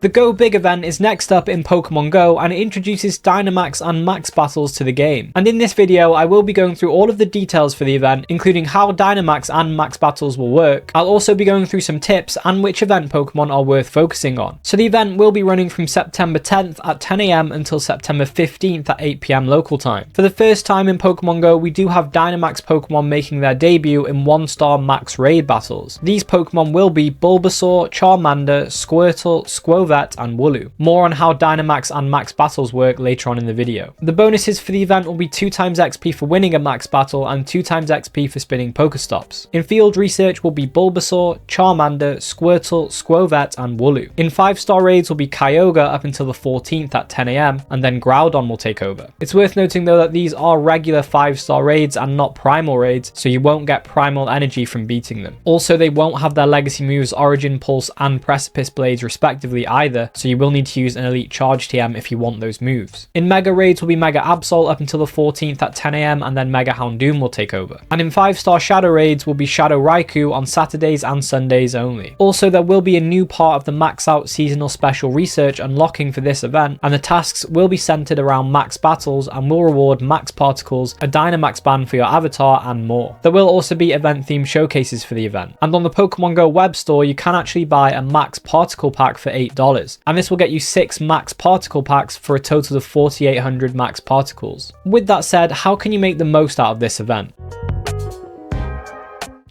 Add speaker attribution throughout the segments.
Speaker 1: The Go Big event is next up in Pokemon Go, and it introduces Dynamax and Max Battles to the game. And in this video, I will be going through all of the details for the event, including how Dynamax and Max Battles will work. I'll also be going through some tips and which event Pokemon are worth focusing on. So the event will be running from September 10th at 10 AM until September 15th at 8 PM local time. For the first time in Pokemon Go, we do have Dynamax Pokemon making their debut in 1-star Max Raid battles. These Pokemon will be Bulbasaur, Charmander, Squirtle, Skwovet, and Wooloo. More on how Dynamax and Max Battles work later on in the video. The bonuses for the event will be 2 times XP for winning a Max Battle and 2 times XP for spinning Pokestops. In field research will be Bulbasaur, Charmander, Squirtle, Skwovet, and Wooloo. In 5-star raids will be Kyogre up until the 14th at 10 AM, and then Groudon will take over. It's worth noting though that these are regular 5-star raids and not primal raids, so you won't get primal energy from beating them. Also, they won't have their legacy moves Origin, Pulse, and Precipice Blades respectively either, so you will need to use an Elite Charge TM if you want those moves. In Mega Raids will be Mega Absol up until the 14th at 10 AM, and then Mega Houndoom will take over. And in 5-star Shadow Raids will be Shadow Raikou on Saturdays and Sundays only. Also, there will be a new part of the Max Out Seasonal Special Research unlocking for this event, and the tasks will be centered around Max Battles and will reward Max Particles, a Dynamax band for your avatar, and more. There will also be event themed showcases for the event. And on the Pokemon Go web store, you can actually buy a Max Particle Pack for $8. And this will get you 6 Max Particle Packs for a total of 4,800 Max Particles. With that said, how can you make the most out of this event?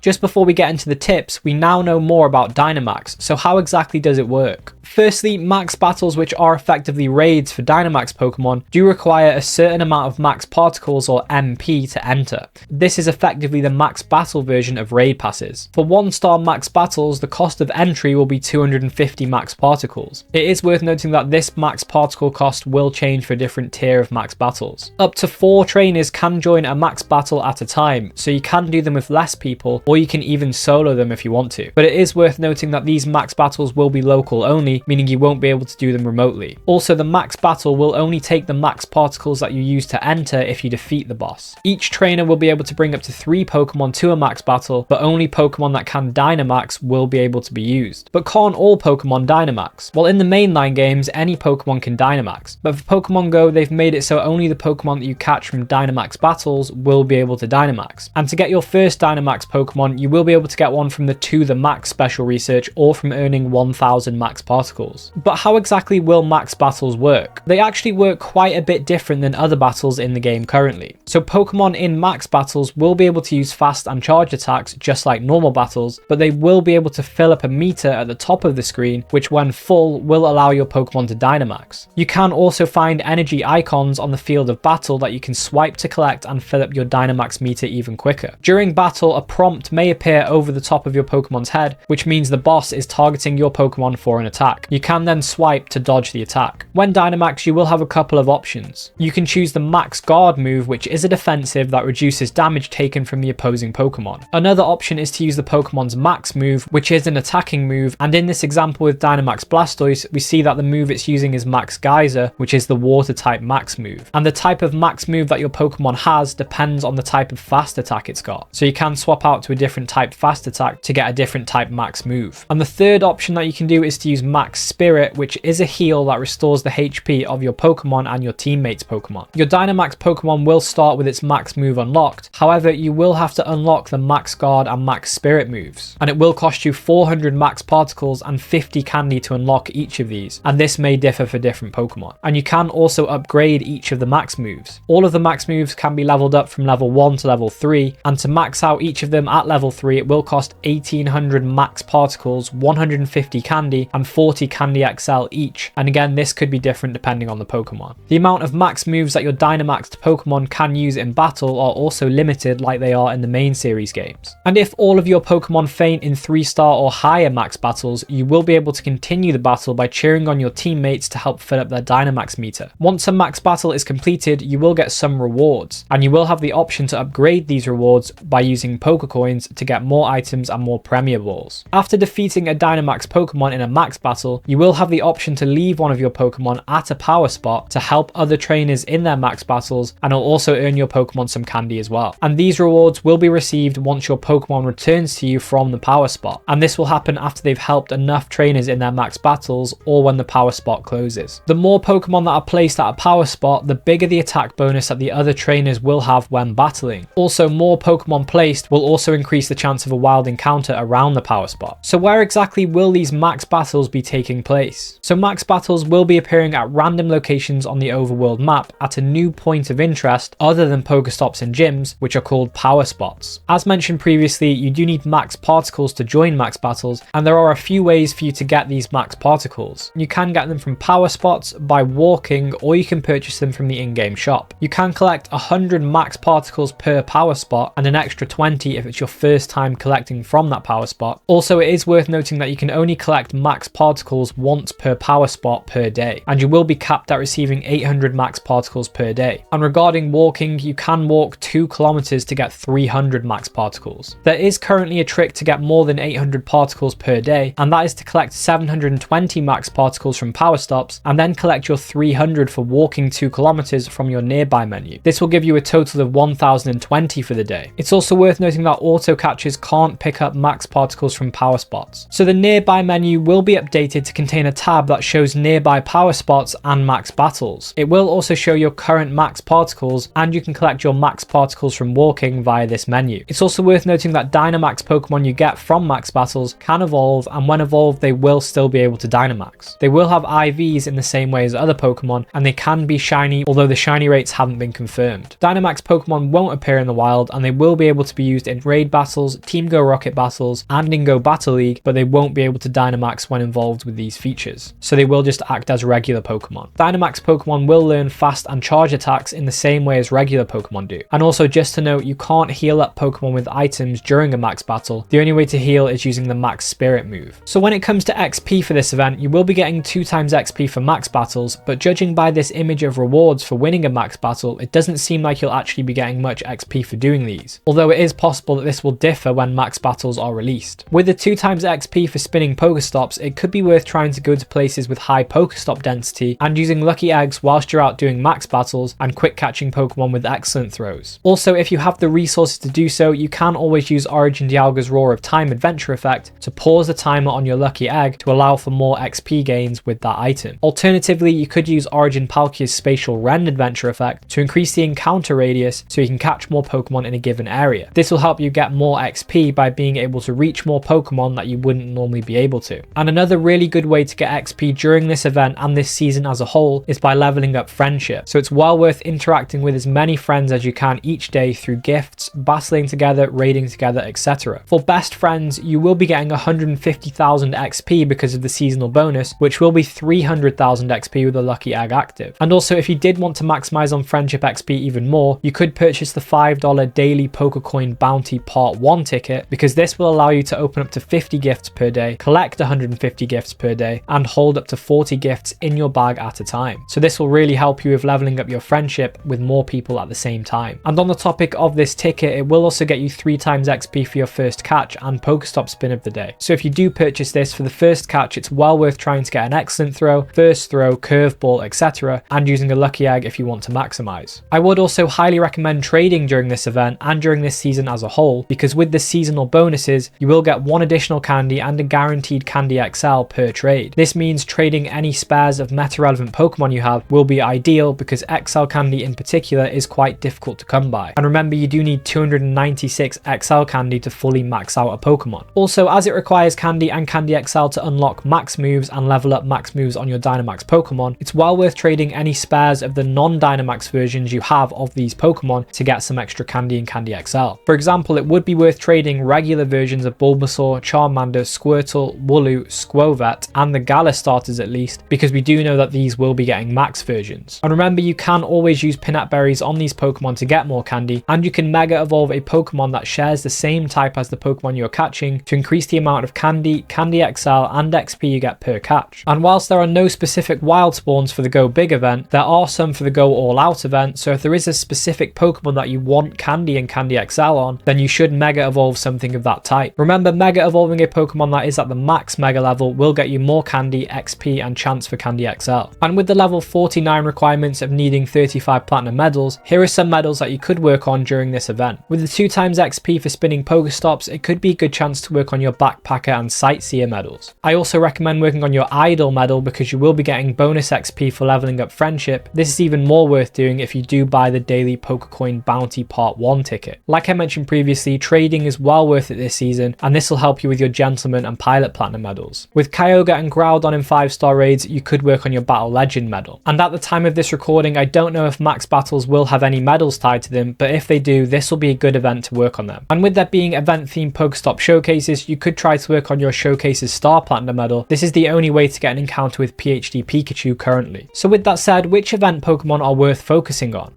Speaker 1: Just before we get into the tips, we now know more about Dynamax, so how exactly does it work? Firstly, Max Battles, which are effectively raids for Dynamax Pokemon, do require a certain amount of Max Particles or MP to enter. This is effectively the Max Battle version of raid passes. For 1-star Max Battles, the cost of entry will be 250 Max Particles. It is worth noting that this Max Particle cost will change for a different tier of Max Battles. Up to 4 trainers can join a Max Battle at a time, so you can do them with less people, or you can even solo them if you want to. But it is worth noting that these Max Battles will be local only, meaning you won't be able to do them remotely. Also, the Max Battle will only take the Max Particles that you use to enter if you defeat the boss. Each trainer will be able to bring up to 3 Pokemon to a Max Battle, but only Pokemon that can Dynamax will be able to be used. But can't all Pokemon Dynamax? Well, in the mainline games, any Pokemon can Dynamax, but for Pokemon Go, they've made it so only the Pokemon that you catch from Dynamax battles will be able to Dynamax. And to get your first Dynamax Pokemon, you will be able to get one from the To The Max special research or from earning 1,000 Max Particles. But how exactly will Max Battles work? They actually work quite a bit different than other battles in the game currently. So Pokemon in Max Battles will be able to use fast and charge attacks just like normal battles, but they will be able to fill up a meter at the top of the screen, which when full will allow your Pokemon to Dynamax. You can also find energy icons on the field of battle that you can swipe to collect and fill up your Dynamax meter even quicker. During battle, a prompt may appear over the top of your Pokemon's head, which means the boss is targeting your Pokemon for an attack. You can then swipe to dodge the attack. When Dynamax, you will have a couple of options. You can choose the Max Guard move, which is a defensive that reduces damage taken from the opposing Pokemon. Another option is to use the Pokemon's Max move, which is an attacking move, and in this example with Dynamax Blastoise, we see that the move it's using is Max Geyser, which is the water type Max move. And the type of Max move that your Pokemon has depends on the type of fast attack it's got. So you can swap out to a different type fast attack to get a different type Max move. And the third option that you can do is to use Max Spirit, which is a heal that restores the HP of your Pokemon and your teammates' Pokemon. Your Dynamax Pokemon will start with its Max move unlocked, however you will have to unlock the Max Guard and Max Spirit moves, and it will cost you 400 Max Particles and 50 candy to unlock each of these, and this may differ for different Pokemon. And you can also upgrade each of the Max moves. All of the Max moves can be leveled up from level 1 to level 3, and to max out each of them at level 3 it will cost 1800 Max Particles, 150 candy, and 40 Candy XL each, and again this could be different depending on the Pokemon. The amount of Max moves that your Dynamaxed Pokemon can use in battle are also limited like they are in the main series games. And if all of your Pokemon faint in 3-star or higher Max Battles, you will be able to continue the battle by cheering on your teammates to help fill up their Dynamax meter. Once a Max Battle is completed, you will get some rewards, and you will have the option to upgrade these rewards by using Pokecoins to get more items and more Premier Balls. After defeating a Dynamax Pokemon in a Max Battle, battle, you will have the option to leave one of your Pokemon at a power spot to help other trainers in their max battles, and it'll also earn your Pokemon some candy as well. And these rewards will be received once your Pokemon returns to you from the power spot, and this will happen after they've helped enough trainers in their max battles or when the power spot closes. The more Pokemon that are placed at a power spot, the bigger the attack bonus that the other trainers will have when battling. Also, more Pokemon placed will also increase the chance of a wild encounter around the power spot. So where exactly will these max battles be taking place? So max battles will be appearing at random locations on the overworld map at a new point of interest other than Pokestops and gyms, which are called power spots. As mentioned previously, you do need max particles to join max battles, and there are a few ways for you to get these max particles. You can get them from power spots by walking, or you can purchase them from the in-game shop. You can collect 100 max particles per power spot and an extra 20 if it's your first time collecting from that power spot. Also, it is worth noting that you can only collect max particles once per power spot per day, and you will be capped at receiving 800 max particles per day. And regarding walking, you can walk 2 kilometers to get 300 max particles. There is currently a trick to get more than 800 particles per day, and that is to collect 720 max particles from power stops and then collect your 300 for walking 2 kilometers from your nearby menu. This will give you a total of 1020 for the day. It's also worth noting that auto catchers can't pick up max particles from power spots. So the nearby menu will be updated to contain a tab that shows nearby power spots and max battles. It will also show your current max particles, and you can collect your max particles from walking via this menu. It's also worth noting that Dynamax Pokemon you get from max battles can evolve, and when evolved they will still be able to Dynamax. They will have IVs in the same way as other Pokemon, and they can be shiny, although the shiny rates haven't been confirmed. Dynamax Pokemon won't appear in the wild, and they will be able to be used in raid battles, Team Go Rocket battles, and in Go Battle League, but they won't be able to Dynamax when involved with these features. So they will just act as regular Pokemon. Dynamax Pokemon will learn fast and charge attacks in the same way as regular Pokemon do. And also, just to note, you can't heal up Pokemon with items during a max battle. The only way to heal is using the max spirit move. So when it comes to XP for this event, you will be getting 2 times XP for max battles, but judging by this image of rewards for winning a max battle, it doesn't seem like you'll actually be getting much XP for doing these. Although it is possible that this will differ when max battles are released. With the 2 times XP for spinning Pokestops, it could be worth trying to go to places with high Pokestop density and using lucky eggs whilst you're out doing max battles and quick catching Pokemon with excellent throws. Also, if you have the resources to do so, you can always use Origin Dialga's Roar of Time adventure effect to pause the timer on your lucky egg to allow for more XP gains with that item. Alternatively, you could use Origin Palkia's Spatial Rend adventure effect to increase the encounter radius so you can catch more Pokemon in a given area. This will help you get more XP by being able to reach more Pokemon that you wouldn't normally be able to. And another really good way to get XP during this event and this season as a whole is by leveling up friendship. So it's well worth interacting with as many friends as you can each day through gifts, battling together, raiding together, etc. For best friends, you will be getting 150,000 XP because of the seasonal bonus, which will be 300,000 XP with a lucky egg active. And also, if you did want to maximize on friendship XP even more, you could purchase the $5 daily Pokecoin Bounty Part 1 ticket, because this will allow you to open up to 50 gifts per day, collect 150 gifts per day, and hold up to 40 gifts in your bag at a time. So this will really help you with leveling up your friendship with more people at the same time. And on the topic of this ticket, it will also get you 3 times XP for your first catch and Pokestop spin of the day. So if you do purchase this for the first catch, it's well worth trying to get an excellent throw, first throw, curveball, etc., and using a lucky egg if you want to maximize. I would also highly recommend trading during this event and during this season as a whole, because with the seasonal bonuses, you will get 1 additional candy and a guaranteed candy XL per trade. This means trading any spares of meta relevant Pokemon you have will be ideal, because XL candy in particular is quite difficult to come by. And remember, you do need 296 XL candy to fully max out a Pokemon. Also, as it requires candy and candy XL to unlock max moves and level up max moves on your Dynamax Pokemon, it's well worth trading any spares of the non-Dynamax versions you have of these Pokemon to get some extra candy and candy XL. For example, it would be worth trading regular versions of Bulbasaur, Charmander, Squirtle, Wooloo, Skwovet, and the Gala starters at least, because we do know that these will be getting max versions. And remember, you can always use Pinat Berries on these Pokemon to get more candy, and you can Mega Evolve a Pokemon that shares the same type as the Pokemon you're catching to increase the amount of candy, candy XL, and XP you get per catch. And whilst there are no specific wild spawns for the Go Big event, there are some for the Go All Out event, so if there is a specific Pokemon that you want candy and candy XL on, then you should Mega Evolve something of that type. Remember, Mega Evolving a Pokemon that is at the max Mega level will will get you more candy, XP and chance for candy XL. And with the level 49 requirements of needing 35 platinum medals, here are some medals that you could work on during this event. With the 2x XP for spinning Pokestops, it could be a good chance to work on your Backpacker and Sightseer medals. I also recommend working on your Idol medal because you will be getting bonus XP for leveling up Friendship. This is even more worth doing if you do buy the daily Pokecoin Bounty Part 1 ticket. Like I mentioned previously, trading is well worth it this season, and this will help you with your Gentleman and Pilot Platinum medals. With Kyogre and Groudon in 5-star raids, you could work on your Battle Legend medal. And at the time of this recording, I don't know if Max Battles will have any medals tied to them, but if they do, this will be a good event to work on them. And with there being event-themed Pokestop showcases, you could try to work on your Showcases Star Platinum medal. This is the only way to get an encounter with PhD Pikachu currently. So with that said, which event Pokemon are worth focusing on?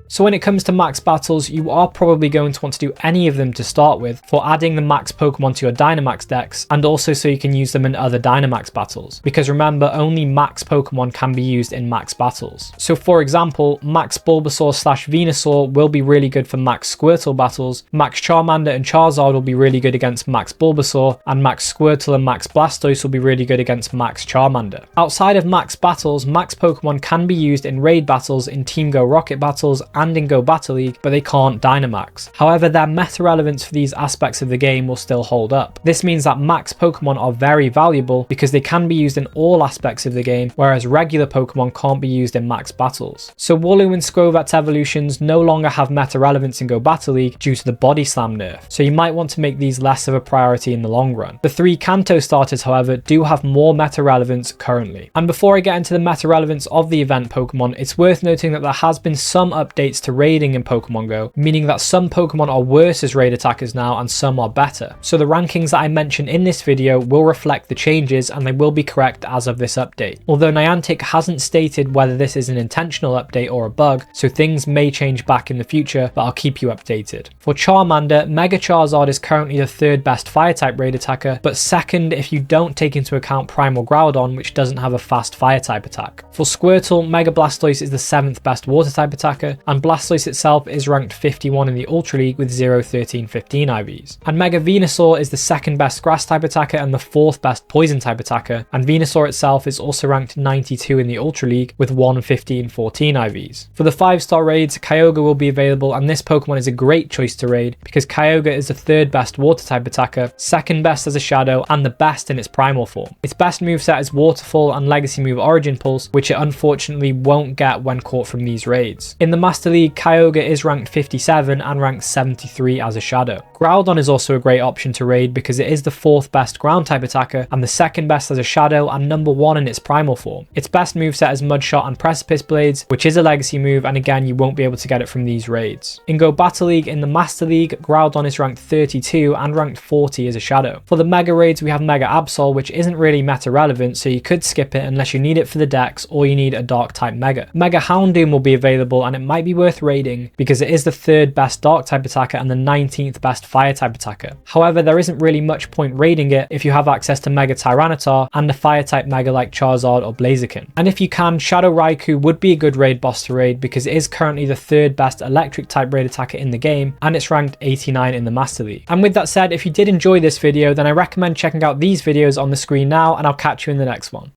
Speaker 1: So when it comes to max battles, you are probably going to want to do any of them to start with for adding the max Pokemon to your Dynamax decks, and also so you can use them in other Dynamax battles. Because remember, only max Pokemon can be used in max battles. So for example, max Bulbasaur / Venusaur will be really good for max Squirtle battles, max Charmander and Charizard will be really good against max Bulbasaur, and max Squirtle and max Blastoise will be really good against max Charmander. Outside of max battles, max Pokemon can be used in raid battles, in Team Go Rocket battles, and in Go Battle League, but they can't Dynamax. However, their meta relevance for these aspects of the game will still hold up. This means that max Pokemon are very valuable because they can be used in all aspects of the game, whereas regular Pokemon can't be used in max battles. So Wooloo and Skwovet's evolutions no longer have meta relevance in Go Battle League due to the Body Slam nerf, so you might want to make these less of a priority in the long run. The 3 Kanto starters, however, do have more meta relevance currently. And before I get into the meta relevance of the event Pokemon, it's worth noting that there has been some updates to raiding in Pokemon Go, meaning that some Pokemon are worse as raid attackers now and some are better. So the rankings that I mentioned in this video will reflect the changes, and they will be correct as of this update. Although Niantic hasn't stated whether this is an intentional update or a bug, so things may change back in the future, but I'll keep you updated. For Charmander, Mega Charizard is currently the 3rd best Fire-type raid attacker, but 2nd if you don't take into account Primal Groudon, which doesn't have a fast Fire-type attack. For Squirtle, Mega Blastoise is the 7th best Water-type attacker, and Blastoise itself is ranked 51 in the Ultra League with 0, 13, 15 IVs. And Mega Venusaur is the 2nd best Grass type attacker and the 4th best Poison type attacker, and Venusaur itself is also ranked 92 in the Ultra League with 1, 15, 14 IVs. For the 5-star raids, Kyogre will be available, and this Pokemon is a great choice to raid because Kyogre is the 3rd best Water type attacker, 2nd best as a Shadow, and the best in its primal form. Its best moveset is Waterfall and Legacy move Origin Pulse, which it unfortunately won't get when caught from these raids. In the Master League, Kyogre is ranked 57 and ranked 73 as a Shadow. Groudon is also a great option to raid because it is the 4th best ground type attacker and the 2nd best as a Shadow and number 1 in its primal form. Its best moveset is Mudshot and Precipice Blades, which is a legacy move, and again you won't be able to get it from these raids. In Go Battle League, in the Master League, Groudon is ranked 32 and ranked 40 as a Shadow. For the Mega raids, we have Mega Absol, which isn't really meta relevant, so you could skip it unless you need it for the decks or you need a Dark type Mega. Mega Houndoom will be available, and it might be worth raiding because it is the 3rd best Dark type attacker and the 19th best Fire type attacker. However, there isn't really much point raiding it if you have access to Mega Tyranitar and a Fire type Mega like Charizard or Blaziken. And if you can, Shadow Raikou would be a good raid boss to raid because it is currently the 3rd best Electric type raid attacker in the game, and it's ranked 89 in the Master League. And with that said, if you did enjoy this video, then I recommend checking out these videos on the screen now, and I'll catch you in the next one.